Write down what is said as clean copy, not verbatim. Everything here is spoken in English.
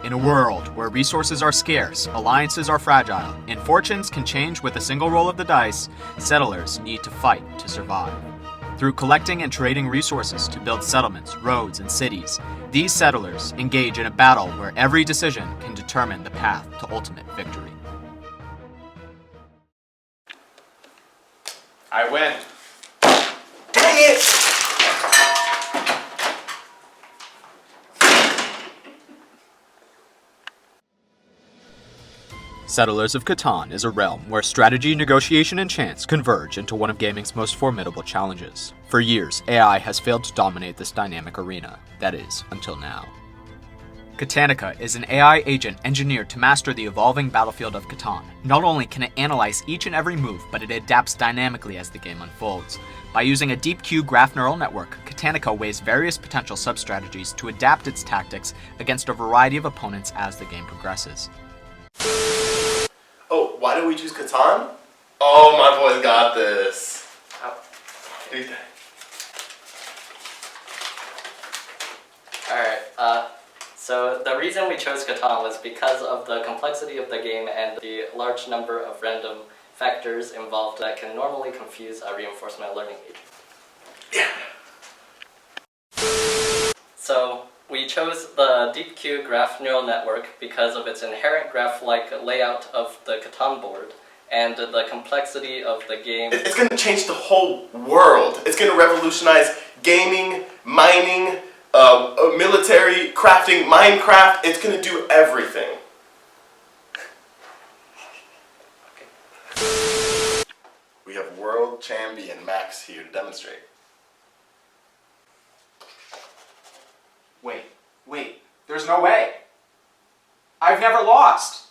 In a world where resources are scarce, alliances are fragile, and fortunes can change with a single roll of the dice, settlers need to fight to survive. Through collecting and trading resources to build settlements, roads, and cities, these settlers engage in a battle where every decision can determine the path to ultimate victory. I win. Dang it! Settlers of Catan is a realm where strategy, negotiation, and chance converge into one of gaming's most formidable challenges. For years, AI has failed to dominate this dynamic arena. That is, until now. Tactica is an AI agent engineered to master the evolving battlefield of Catan. Not only can it analyze each and every move, but it adapts dynamically as the game unfolds. By using a deep Q graph neural network, Tactica weighs various potential sub-strategies to adapt its tactics against a variety of opponents as the game progresses. Oh, why did we choose Catan? Oh, my boy's got this. Do that. Alright, so the reason we chose Catan was because of the complexity of the game and the large number of random factors involved that can normally confuse a reinforcement learning agent. Yeah. So we chose the DeepQ graph neural network because of its inherent graph-like layout of the Catan board and the complexity of the game. It's going to change the whole world. It's going to revolutionize gaming, mining, military, crafting, Minecraft. It's going to do everything. Okay. We have world champion Max here to demonstrate. Wait, there's no way. I've never lost.